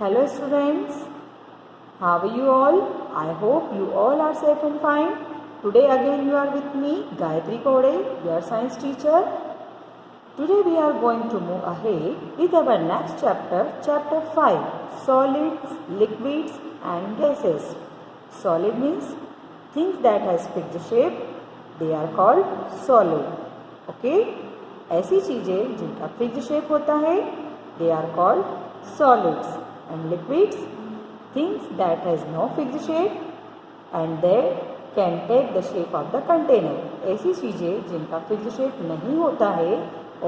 Hello students, how are you all? I hope you all are safe and fine. Today again you are with me, Gayatri Kode, your science teacher. Today we are going to move ahead with our next chapter, chapter 5, solids, liquids and gases. Solid means things that has fixed shape, they are called solid. Okay? ऐसी चीज़ें जिनका fixed shape होता है, they are called solids. And liquids, things that has no fixed shape and they can take the shape of the container. ऐसी चीज़ें जिनका fixed shape नहीं होता है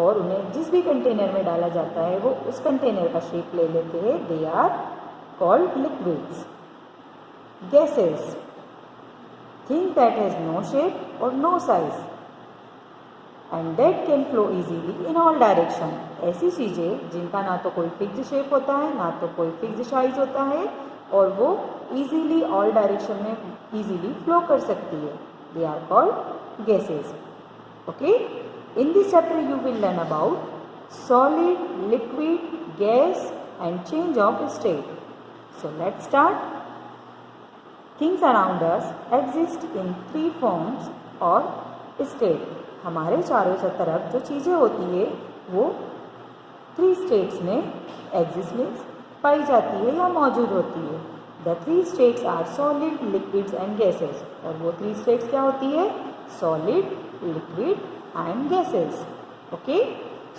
और उन्हें जिस भी कंटेनर में डाला जाता है वो उस कंटेनर का शेप ले लेते हैं, they are called liquids. Gases, things that has no shape or no size and that can flow easily in all direction. ऐसी चीज़ें जिनका ना तो कोई फिक्स्ड शेप होता है ना तो कोई फिक्स्ड साइज होता है और वो easily all direction में easily flow कर सकती है, they are called gases. Okay? In this chapter you will learn about solid, liquid, gas and change of state. So let's start. Things around us exist in three forms or state. हमारे चारों तरफ जो चीज़ें होती है वो 3 states में exist means पाई जाती है या मौजूद होती है. The 3 states are solid, liquids and gases. और वो 3 स्टेट्स क्या होती है? Solid, liquid and gases. Okay,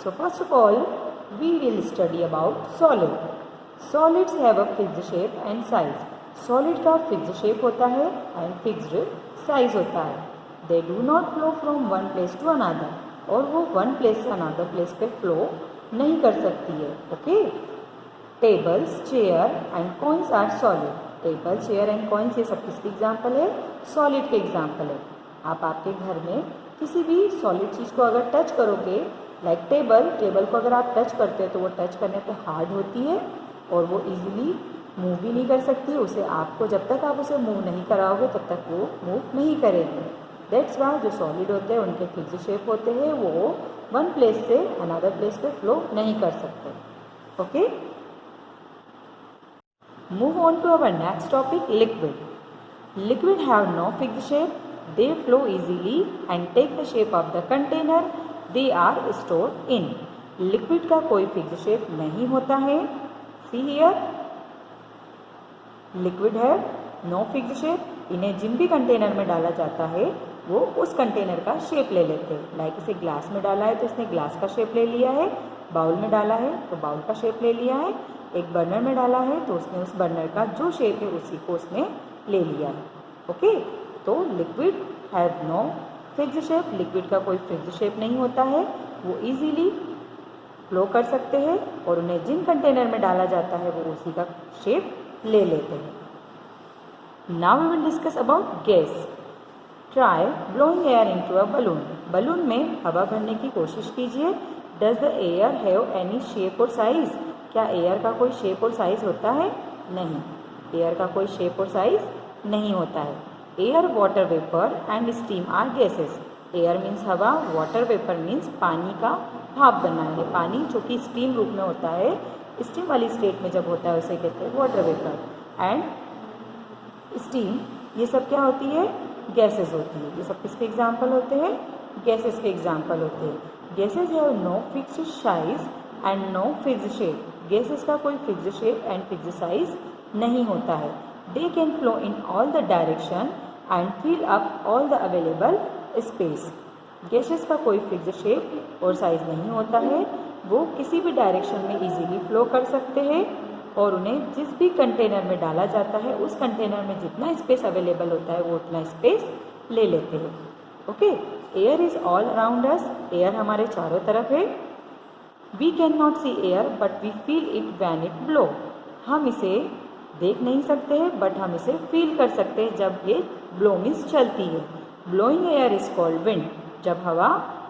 so first of all we will study about solid. Solids have a fixed shape and size. Solid का फिक्स्ड शेप होता है and fixed size होता है. They do not flow from one place to another. और वो one place से another place पे flow नहीं कर सकती है. Okay, tables, chair and coins are solid. Table, chair and coins ये सब किसके एग्जाम्पल है? सॉलिड के एग्जाम्पल है. आप आपके घर में किसी भी सॉलिड चीज़ को अगर टच करोगे, लाइक टेबल को अगर आप टच करते हो तो वो टच करने पे हार्ड होती है और वो इजीली मूव भी नहीं कर सकती. उसे आपको जब तक आप उसे मूव नहीं कराओगे तब तक वो मूव नहीं करेगी. दैट्स वाई जो सॉलिड होते हैं उनके फिक्स्ड शेप होते हैं, वो वन प्लेस से अनदर प्लेस पे फ्लो नहीं कर सकते. Okay, move on to our next topic, liquid. Liquid have no fixed shape, they flow easily and take the shape of the container they are stored in. Liquid का कोई fixed shape नहीं होता है. See here, liquid है no fixed shape. इन्हें जिन भी container में डाला जाता है वो उस कंटेनर का शेप ले लेते हैं. लाइक इसे ग्लास में डाला है तो इसने ग्लास का शेप ले लिया है. बाउल में डाला है तो बाउल का शेप ले लिया है. एक बर्नर में डाला है तो उसने उस बर्नर का जो शेप है उसी को उसने ले लिया है. ओके, तो liquid have no fixed shape. Liquid का कोई फिक्स्ड शेप नहीं होता है. वो इजीली फ्लो कर सकते हैं और उन्हें जिन कंटेनर में डाला जाता है वो उसी का शेप ले लेते हैं. Now we will discuss about gas. Try blowing air into a balloon. Balloon में हवा भरने की कोशिश कीजिए. Does the air have any shape or size? क्या एयर का कोई शेप और साइज होता है? नहीं, एयर का कोई शेप और साइज नहीं होता है. Air, water vapour and steam are gases. Air means हवा, वाटर वेपर मीन्स पानी का भाप बनना है. पानी जो कि स्टीम रूप में होता है, स्टीम वाली स्टेट में जब होता है उसे कहते हैं वाटर वेपर. एंड स्टीम, ये सब क्या होती है? गैसेस होती है. ये सब किसके एग्जाम्पल होते हैं? गैसेस के एग्जाम्पल होते हैं. Gases have no fixed size and no fixed shape. Gases का कोई fixed shape and fixed size नहीं होता है. They can flow in all the direction and fill up all the available space. Gases का कोई fixed shape और size नहीं होता है. वो किसी भी डायरेक्शन में इजीली फ्लो कर सकते हैं और उन्हें जिस भी कंटेनर में डाला जाता है उस कंटेनर में जितना स्पेस अवेलेबल होता है वो उतना स्पेस ले लेते हैं. Okay, air is all around us. Air हमारे चारों तरफ है. We can not see air but we feel it when it blow. हम इसे देख नहीं सकते हैं बट हम इसे फील कर सकते हैं जब ये ब्लो मीन्स चलती है. Blowing air is called wind. जब हवा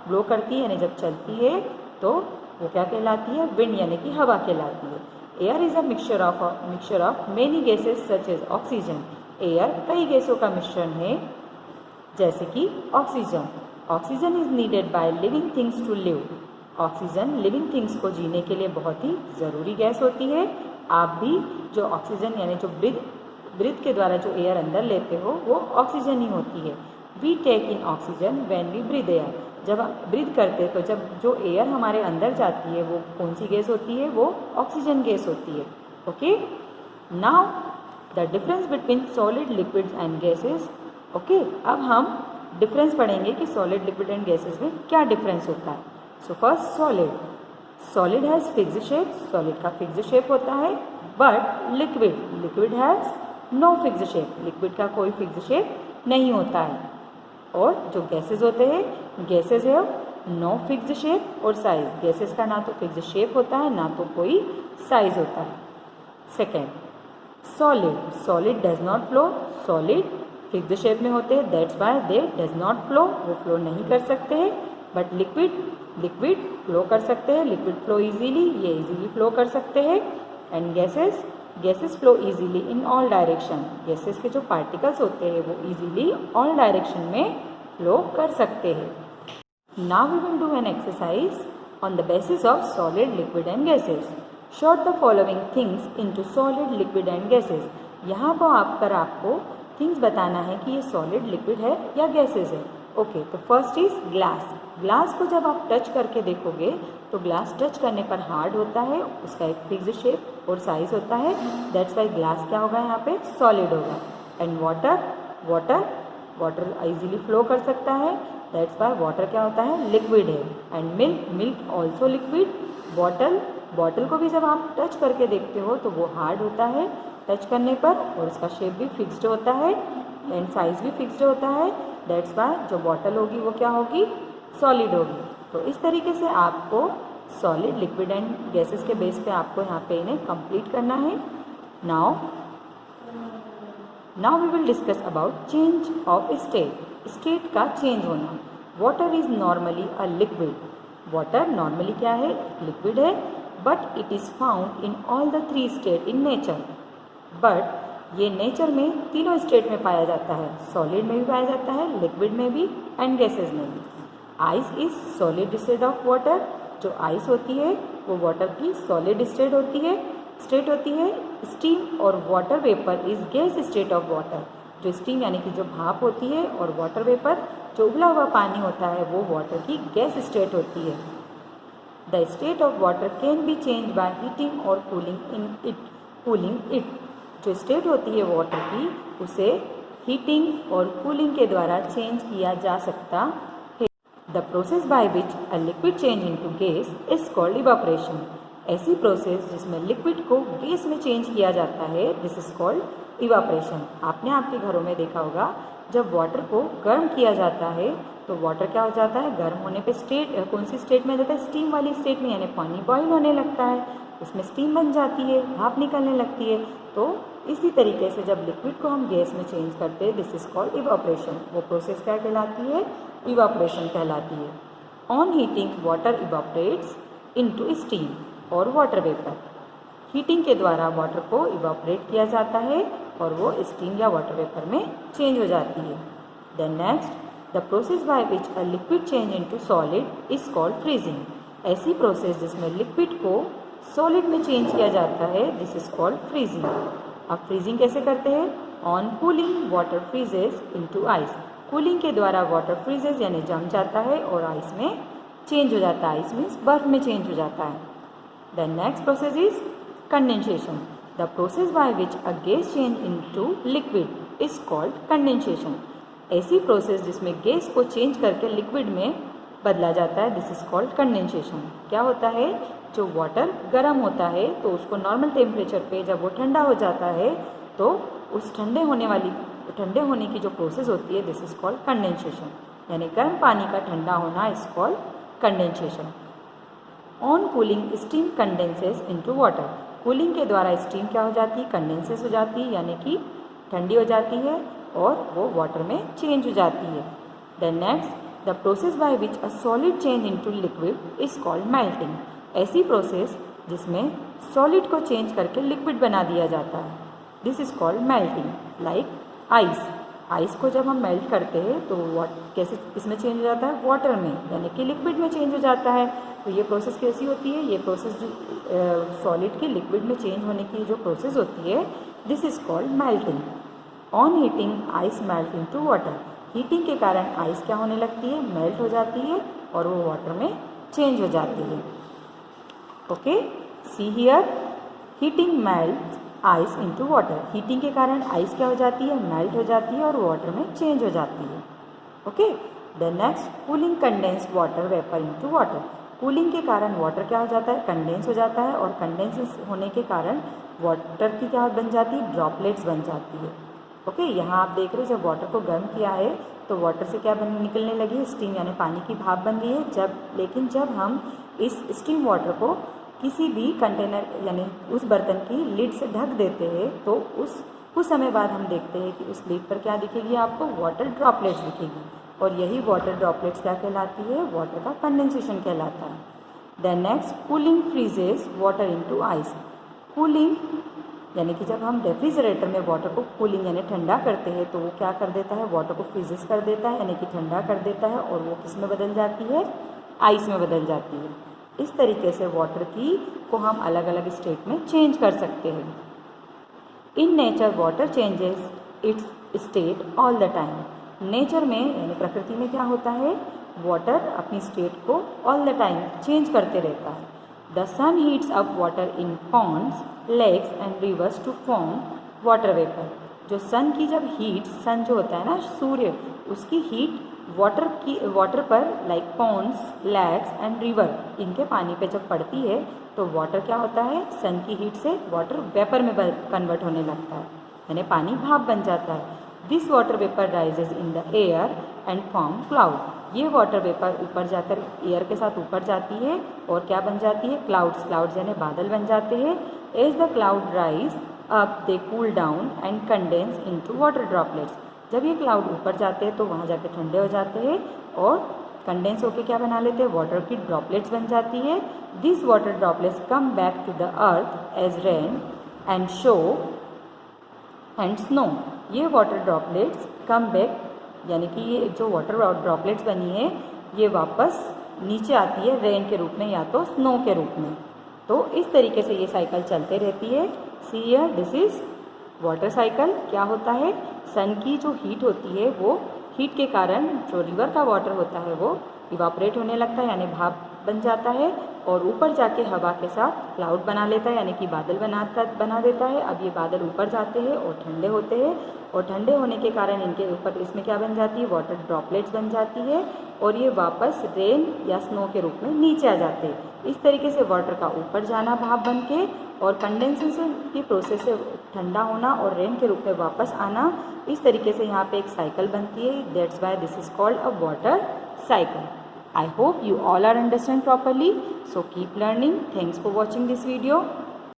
ब्लो करती है यानी जब चलती है तो वो क्या कहलाती है? विंड यानी कि हवा कहलाती है. Air is a mixture of many gases such as oxygen. Air कई गैसों का मिश्रण है जैसे कि oxygen. Oxygen is needed by living things to live. Oxygen living things को जीने के लिए बहुत ही ज़रूरी गैस होती है. आप भी जो ऑक्सीजन यानी जो ब्रीथ के द्वारा जो एयर अंदर लेते हो वो ऑक्सीजन ही होती है। We take in oxygen when we breathe air. जब हम ब्रीथ करते हैं तो जब जो एयर हमारे अंदर जाती है वो कौन सी गैस होती है, वो ऑक्सीजन गैस होती है। Okay, now the difference between solid liquids and gases. Okay, अब हम डिफरेंस पढ़ेंगे कि सॉलिड लिक्विड एंड गैसेस में क्या डिफरेंस होता है। So first solid has fixed shape, solid का फिक्स्ड शेप होता है। But liquid has no fixed shape, liquid का कोई फिक्स्ड शेप नहीं होता है। और जो गैसेस होते हैं, गैसेस है नो फिक्स्ड शेप और साइज, गैसेस का ना तो फिक्स्ड शेप होता है ना तो कोई साइज होता है। Second, solid does not flow, solid fixed shape में होते हैं, that's why they does not flow, वो फ्लो नहीं कर सकते हैं। बट लिक्विड फ्लो कर सकते हैं, लिक्विड फ्लो इजीली, ये इजीली फ्लो कर सकते हैं। And gases flow easily in all direction, gases के जो पार्टिकल्स होते हैं वो इजीली ऑल डायरेक्शन में फ्लो कर सकते हैं। Now we will do an exercise on the basis of solid, liquid and gases. Sort the following things into solid, liquid and gases. यहाँ पर आपको थिंग्स बताना है कि ये सॉलिड, लिक्विड है या गैसेस है। ओके, तो फर्स्ट इज ग्लास को जब आप टच करके देखोगे तो ग्लास टच करने पर हार्ड होता है, उसका एक फिक्स्ड शेप और साइज होता है, दैट्स वाई ग्लास क्या होगा यहाँ पे, सॉलिड होगा। एंड वाटर इजीली फ्लो कर सकता है, दैट्स वाई वाटर क्या होता है, लिक्विड है। And milk also liquid. Bottle को भी जब आप टच करके देखते हो तो वो हार्ड होता है टच करने पर और उसका शेप भी फिक्स्ड होता है एंड साइज भी फिक्स्ड होता है, दैट्स वाई जो बॉटल होगी वो क्या होगी, सॉलिड होगी। तो इस तरीके से आपको सॉलिड, लिक्विड एंड गैसेस के बेस पे आपको यहाँ पे इन्हें कंप्लीट करना है। Now we will discuss about change of state का चेंज होना। Water is normally a liquid, water normally क्या है, लिक्विड है। But it is found in all the 3 state in nature, but ये नेचर में तीनों स्टेट में पाया जाता है, सॉलिड में भी पाया जाता है, लिक्विड में भी एंड गैसेस में भी। Ice is solid state of water, जो आइस होती है वो वाटर की सॉलिड स्टेट होती है। स्टीम और water vapour is gas state of water, जो स्टीम यानी कि जो भाप होती है और वाटर वेपर जो उबला हुआ पानी होता है वो वाटर की गैस स्टेट होती है। The state of water can be change by heating और कूलिंग इट, जो स्टेट होती है वाटर की उसे हीटिंग और कूलिंग के द्वारा चेंज किया जा सकता है। The process by which a liquid change into gas is called evaporation. ऐसी प्रोसेस जिसमें लिक्विड को गैस में चेंज किया जाता है, दिस इज कॉल्ड इवापोरेशन। आपने आपके घरों में देखा होगा जब वाटर को गर्म किया जाता है तो वाटर क्या हो जाता है, गर्म होने पे कौन सी स्टेट में जाता है, स्टीम वाली स्टेट में, यानी पानी बॉईल होने लगता है, उसमें स्टीम बन जाती है, भाप निकलने लगती है। तो इसी तरीके से जब लिक्विड को हम गैस में चेंज करते हैं, दिस इज कॉल्ड इवापोरेशन। वो प्रोसेस क्या कहलाती है, इवापोरेशन कहलाती है। On heating water evaporates into steam और वाटर वेपर। हीटिंग के द्वारा वाटर को इवापोरेट किया जाता है और वो स्टीम या वाटर वेपर में चेंज हो जाती है। Then next, the process by which a liquid change into solid is called freezing. ऐसी प्रोसेस जिसमें लिक्विड को सॉलिड में चेंज किया जाता है, दिस इज कॉल्ड फ्रीजिंग। अब फ्रीजिंग कैसे करते हैं, on cooling water freezes into ice. Cooling के द्वारा वाटर फ्रीजेज यानी जम जाता है और आइस में चेंज हो जाता है, आइस मीन्स बर्फ में चेंज हो जाता है। Then next process is condensation. The process by which a gas change into liquid is called condensation. ऐसी प्रोसेस जिसमें गैस को चेंज करके लिक्विड में बदला जाता है, दिस इज कॉल्ड कंडेंसेशन। क्या होता है, जो वाटर गर्म होता है तो उसको नॉर्मल टेम्परेचर पे जब वो ठंडा हो जाता है तो उस ठंडे होने की जो प्रोसेस होती है, दिस इज कॉल्ड कंडेंसेशन। यानी गर्म पानी का ठंडा होना is called condensation. On cooling steam condenses into water. Cooling के द्वारा स्टीम क्या हो जाती है, कंडेंसेस हो जाती है, यानी कि ठंडी हो जाती है और वो वाटर में चेंज हो जाती है। Then next, the process by which a solid change into liquid is called melting. ऐसी प्रोसेस जिसमें सॉलिड को चेंज करके लिक्विड बना दिया जाता है, this is called melting. Like ice, ice को जब हम मेल्ट करते हैं तो कैसे किसमें चेंज हो जाता है, वाटर में, यानी कि लिक्विड में चेंज हो जाता है। तो ये प्रोसेस कैसी होती है, ये प्रोसेस सॉलिड के लिक्विड में चेंज होने की जो प्रोसेस होती है, this is called melting. On heating ice melt into water, heating के कारण आइस क्या होने लगती है, मेल्ट हो जाती है और वो वाटर में चेंज हो जाती है। Okay, see here, heating melt ice into water, heating के कारण आइस क्या हो जाती है, मेल्ट हो जाती है और वाटर में चेंज हो जाती है। Okay, then next, cooling condensed water vapour into water, cooling के कारण वाटर क्या हो जाता है, कंडेंस हो जाता है और कंडेंस होने के कारण वाटर की क्या बन जाती है, ड्रॉपलेट्स बन जाती है। ओके, यहाँ आप देख रहे हो जब वाटर को गर्म किया है तो वाटर से क्या निकलने लगी है, स्टीम, यानी पानी की भाप बन रही है। लेकिन जब हम इस स्टीम वाटर को किसी भी कंटेनर यानी उस बर्तन की लिड से ढक देते हैं तो कुछ समय बाद हम देखते हैं कि उस लिड पर क्या दिखेगी, आपको वाटर ड्रॉपलेट्स दिखेगी और यही वाटर ड्रॉपलेट्स क्या कहलाती है, वाटर का कंडेंसेशन कहलाता है। Then next, cooling freezes water into ice, cooling यानी कि जब हम रेफ्रिजरेटर में वाटर को कूलिंग यानी ठंडा करते हैं तो वो क्या कर देता है, वाटर को फ्रीजेस कर देता है यानी कि ठंडा कर देता है और वो किस में बदल जाती है, आइस में बदल जाती है। इस तरीके से वाटर को हम अलग अलग स्टेट में चेंज कर सकते हैं। In nature water changes it's state all the time, nature में यानी प्रकृति में क्या होता है, वाटर अपनी स्टेट को ऑल द टाइम चेंज करते रहता है। The sun heats up water in ponds, lakes and rivers to form water vapour, जो सन की जब हीट, सन जो होता है ना सूर्य, उसकी हीट वाटर पर like ponds, lakes and river, इनके पानी पे जब पड़ती है तो वाटर क्या होता है, सन की हीट से वाटर वेपर में कन्वर्ट होने लगता है यानी पानी भाप बन जाता है। This water vapour rises in the air and form cloud, ये वाटर वेपर ऊपर जाकर एयर के साथ ऊपर जाती है और क्या बन जाती है, क्लाउड्स यानी बादल बन जाते हैं। As the cloud rise up they cool down and condense into water droplets, जब ये क्लाउड ऊपर जाते हैं तो वहाँ जाके ठंडे हो जाते हैं और कंडेंस होकर क्या बना लेते हैं, वाटर की ड्रॉपलेट्स बन जाती है। This water droplets come back to the earth as rain and show and snow, ये वाटर ड्रॉपलेट्स कम बैक यानी कि ये जो वाटर ड्रॉपलेट्स बनी है ये वापस नीचे आती है रेन के रूप में या तो स्नो के रूप में। तो इस तरीके से ये साइकिल चलते रहती है। See here, this is water cycle. क्या होता है, सन की जो हीट होती है वो हीट के कारण जो रिवर का वाटर होता है वो इवापोरेट होने लगता है यानी भाप बन जाता है और ऊपर जाके हवा के साथ क्लाउड बना लेता है यानी कि बादल बना देता है। अब ये बादल ऊपर जाते हैं और ठंडे होते हैं और ठंडे होने के कारण इनके ऊपर इसमें क्या बन जाती है, वाटर ड्रॉपलेट्स बन जाती है और ये वापस रेन या स्नो के रूप में नीचे आ जाते हैं। इस तरीके से वाटर का ऊपर जाना भाप बन के और कंडेंसेशन की प्रोसेस से ठंडा होना और रेन के रूप में वापस आना, इस तरीके से यहाँ पे एक साइकिल बनती है। That's why this is called a water cycle. I hope you all are understand properly. So keep learning. Thanks for watching this video.